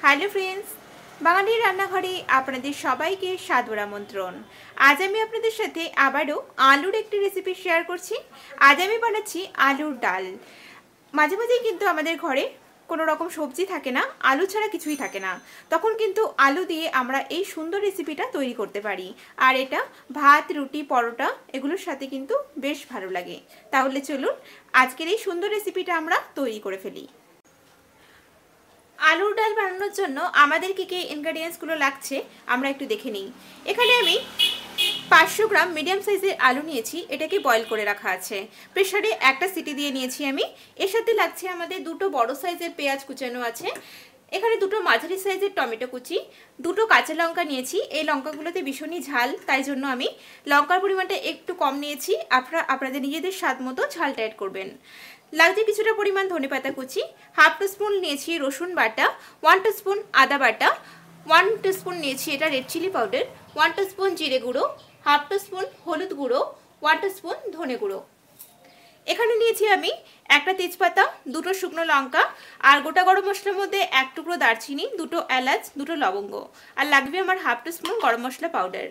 Hello friends, বাঙালির রান্নাঘরে আপনাদের সবাইকে সাদর আমন্ত্রণ। আজ আমি আপনাদের সাথে আবারও আলুর একটি রেসিপি শেয়ার করছি। আজ আমি বানাচ্ছি আলুর ডাল। মাঝে মাঝেই কিন্তু আমাদের ঘরে কোনো রকম সবজি থাকে না, আলু ছাড়া কিছুই থাকে না, তখন কিন্তু আলু দিয়ে আমরা এই সুন্দর রেসিপিটা তৈরি করতে পারি। আর এটা ভাত, রুটি, পরোটা এগুলোর সাথে কিন্তু বেশ ভালো লাগে। তাহলে চলুন আজকের এই সুন্দর রেসিপিটা আমরা তৈরি করে ফেলি। আলুর ডাল বানানোর জন্য আমাদের কী কী ইনগ্রেডিয়েন্টসগুলো লাগছে আমরা একটু দেখে নিই। এখানে আমি 500 গ্রাম মিডিয়াম সাইজের আলু নিয়েছি, এটাকে বয়েল করে রাখা আছে। প্রেসারে একটা সিটি দিয়ে নিয়েছি আমি। এর সাথে লাগছে আমাদের দুটো বড় সাইজের পেঁয়াজ কুচানো আছে, এখানে দুটো মাঝারি সাইজের টমেটো কুচি, দুটো কাঁচা লঙ্কা নিয়েছি। এই লঙ্কাগুলোতে ভীষণই ঝাল, তাই জন্য আমি লঙ্কার পরিমাণটা একটু কম নিয়েছি। আপনারা আপনাদের নিজেদের স্বাদ মতো ঝালটা অ্যাড করবেন। লাগছে কিছুটা পরিমাণ ধনেপাতা কুচি, হাফ টিস্পুন নিয়েছি রসুন বাটা, 1 টিস্পুন আদা বাটা, 1 টিস্পুন নিয়েছি এটা রেড চিলি পাউডার, 1 টিস্পুন জিরে গুঁড়ো, হাফ টিস্পুন হলুদ গুঁড়ো, 1 টিস্পুন ধনে গুঁড়ো। এখানে নিয়েছি আমি একটা তেজপাতা, দুটো শুকনো লঙ্কা, আর গোটা গরম মশলার মধ্যে এক টুকরো দারচিনি, দুটো এলাচ, দুটো লবঙ্গ, আর লাগবে আমার হাফ টিস্পুন গরম মশলা পাউডার।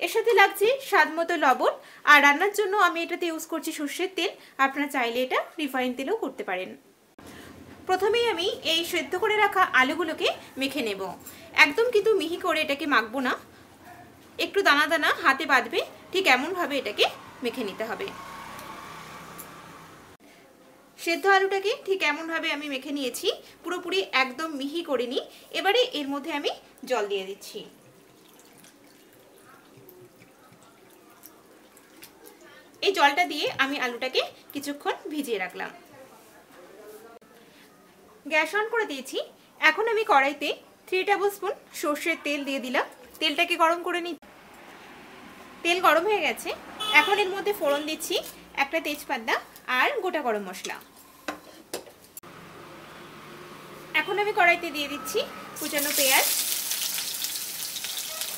এর সাথে লাগছে স্বাদ মতো লবণ। আর রান্নার জন্য আমি এটাতে ইউজ করছি সর্ষের তেল, আপনারা চাইলে এটা রিফাইন তেলেও করতে পারেন। প্রথমেই আমি এই সেদ্ধ করে রাখা আলুগুলোকে মেখে নেব। একদম কিন্তু মিহি করে এটাকে মাখবো না, একটু দানা দানা হাতে বাঁধবে, ঠিক এমনভাবে এটাকে মেখে নিতে হবে। সেদ্ধ আলুটাকে ঠিক এমনভাবে আমি মেখে নিয়েছি, পুরোপুরি একদম মিহি করে নিই। এবারে এর মধ্যে আমি জল দিয়ে দিচ্ছি। এই জলটা দিয়ে আমি আলুটাকে কিছুক্ষণ ভিজিয়ে রাখলাম। গ্যাস অন করে দিয়েছি। এখন আমি কড়াইতে 3 টেবিল স্পুন সর্ষের তেল দিয়ে দিলাম। তেলটাকে গরম করে নিই। তেল গরম হয়ে গেছে, এখন এর মধ্যে ফোড়ন দিচ্ছি একটা তেজপাতা আর গোটা গরম মশলা। এখন আমি কড়াইতে দিয়ে দিচ্ছি কুচানো পেঁয়াজ।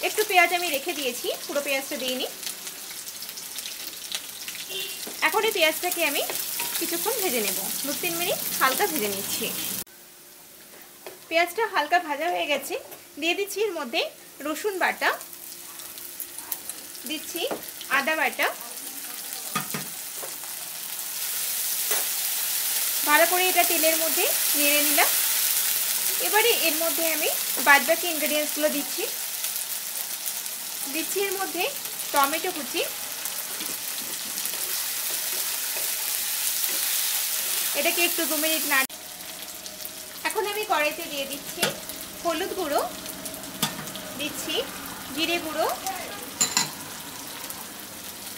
একটু পেঁয়াজ আমি রেখে দিয়েছি, পুরো পেঁয়াজটা দিইনি। এখন এই পেঁয়াজটাকে আমি কিছুক্ষণ ভেজে নেব, 2-3 মিনিট হালকা ভেজে নিচ্ছি। পেঁয়াজটা হালকা ভাজা হয়ে গেছে, দিয়ে দিচ্ছি এর মধ্যে রসুন বাটা, দিচ্ছি আদা বাটা, ভালো করে এটা তেলের মধ্যে নেড়ে নিলাম। এবারে এর মধ্যে আমি বাদবাকি ইনগ্রেডিয়েন্টসগুলো দিচ্ছি এর মধ্যে টমেটো কুচি, এটাকে একটু 2 মিনিট নাড়ি। এখন আমি কড়াইতে দিয়ে দিচ্ছি হলুদ গুঁড়ো, দিচ্ছি জিরে গুঁড়ো,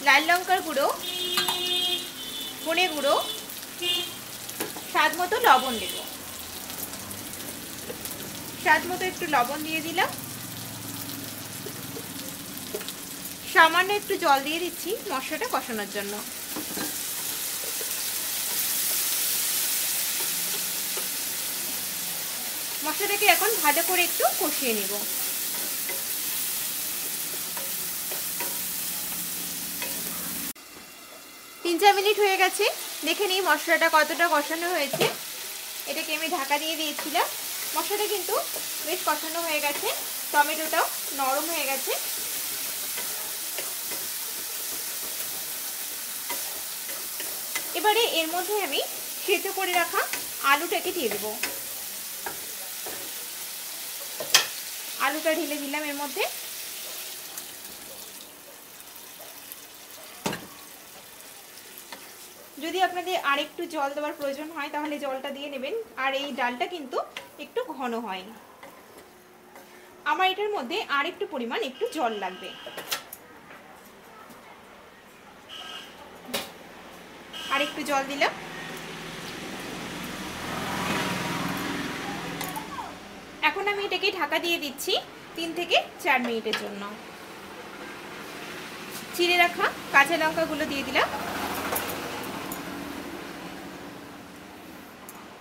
লাল লঙ্কার গুঁড়ো, ধনে গুঁড়ো, স্বাদ মতো লবণ দেব। স্বাদ মতো একটু লবণ দিয়ে দিলাম। সামান্য একটু জল দিয়ে দিচ্ছি মশলাটা কষানোর জন্য। মশলাটাকে এখন ভালো করে একটু কষিয়ে নিব। 3-4 মিনিট হয়ে গেছে, দেখে নিই মশলাটা কতটা কষানো হয়েছে। এটাকে আমি ঢাকা দিয়ে দিয়েছিলাম। মশলাটা কিন্তু বেশ কষানো হয়ে গেছে, টমেটোটাও নরম হয়ে গেছে। এবারে এর মধ্যে আমি সেদ্ধ করে রাখা আলুটাকে দিয়ে দেব। আলুটা ঢেলে দিলাম এর মধ্যে। যদি আপনাদের আরেকটু জল দেওয়ার প্রয়োজন হয় তাহলে জলটা দিয়ে নেবেন। আর এই ডালটা কিন্তু একটু ঘন হয়, আমার এটার মধ্যে আরেকটু পরিমাণ একটু জল লাগবে। আর একটু জল দিলাম। এখন আমি এটাকে ঢাকা দিয়ে দিচ্ছি 3 থেকে 4 মিনিটের জন্য। চিড়ে রাখা কাঁচা লঙ্কাগুলো দিয়ে দিলাম।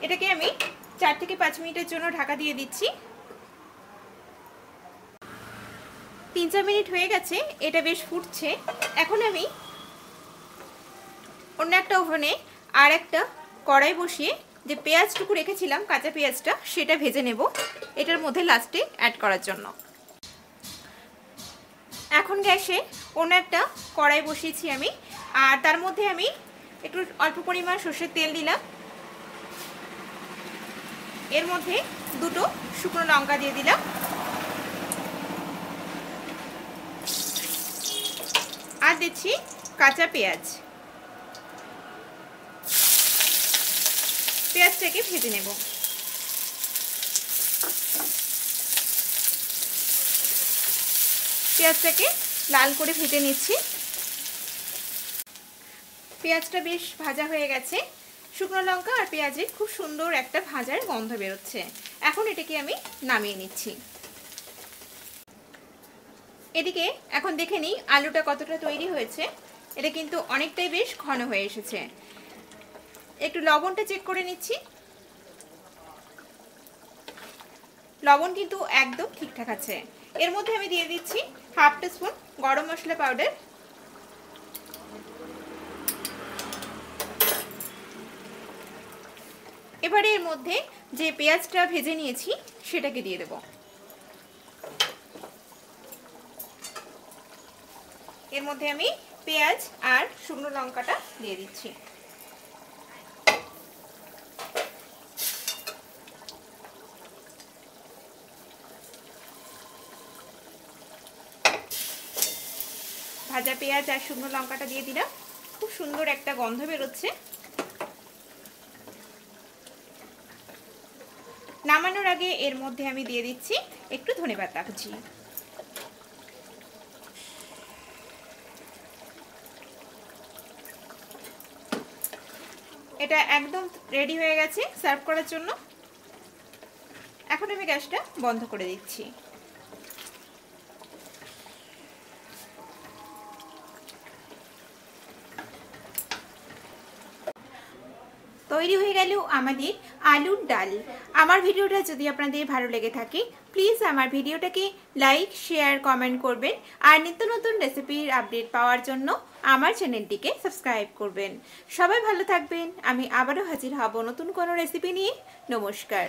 এটাকে আমি 4 থেকে 5 মিনিটের জন্য ঢাকা দিয়ে দিচ্ছি। 3-4 মিনিট হয়ে গেছে, এটা বেশ ফুটছে। এখন আমি অন্য একটা ওভেনে আর একটা কড়াই বসিয়ে যে পেঁয়াজটুকু রেখেছিলাম কাঁচা পেঁয়াজটা সেটা ভেজে নেব এটার মধ্যে লাস্টে অ্যাড করার জন্য। এখন গ্যাসে অন্য একটা কড়াই বসিয়েছি আমি, আর তার মধ্যে আমি একটু অল্প পরিমাণ সর্ষের তেল দিলাম। এর মধ্যে দুটো শুকনো লঙ্কা দিয়ে দিলাম, আর দিচ্ছি কাঁচা পেঁয়াজ। পেঁয়াজটাকে ভেজে নেব। পেঁয়াজটাকে লাল করে ভেজে নিচ্ছি। পেঁয়াজটা বেশ ভাজা হয়ে গেছে, শুকনো লঙ্কা আর পেঁয়াজের খুব সুন্দর একটা ভাজার গন্ধ বেরোচ্ছে। এখন এটাকে আমি নামিয়ে নিচ্ছি। এদিকে এখন দেখে নিই আলুটা কতটা তৈরি হয়েছে। এটা কিন্তু অনেকটাই বেশ ঘন হয়ে এসেছে। একটু লবণটা চেক করে নিচ্ছি। লবণ কিন্তু একদম ঠিকঠাক আছে। এর মধ্যে আমি দিয়ে দিচ্ছি হাফ টিস্পুন গরম মশলা পাউডার, এবারে এর মধ্যে যে পেঁয়াজটা ভেজে নিয়েছি সেটাকে দিয়ে দেব। এর মধ্যে আমি পেঁয়াজ আর শুকনো লঙ্কাটা দিয়ে দিচ্ছি। ভাজা পেঁয়াজ আর শুকনো লঙ্কাটা দিয়ে দিলাম, খুব সুন্দর একটা গন্ধ বেরোচ্ছে। নামানোর আগে এর মধ্যে আমি দিয়ে দিচ্ছি একটু ধনেপাতা কুচি। এটা একদম রেডি হয়ে গেছে সার্ভ করার জন্য। এখন আমি গ্যাসটা বন্ধ করে দিচ্ছি। তৈরি হয়ে গেল আমাদের আলুর ডাল। আমার ভিডিওটা যদি আপনাদের ভালো লেগে থাকে প্লিজ আমার ভিডিওটাকে লাইক, শেয়ার, কমেন্ট করবেন। আর নিত্য নতুন রেসিপির আপডেট পাওয়ার জন্য আমার চ্যানেলটিকে সাবস্ক্রাইব করবেন। সবাই ভালো থাকবেন। আমি আবারও হাজির হব নতুন কোনো রেসিপি নিয়ে। নমস্কার।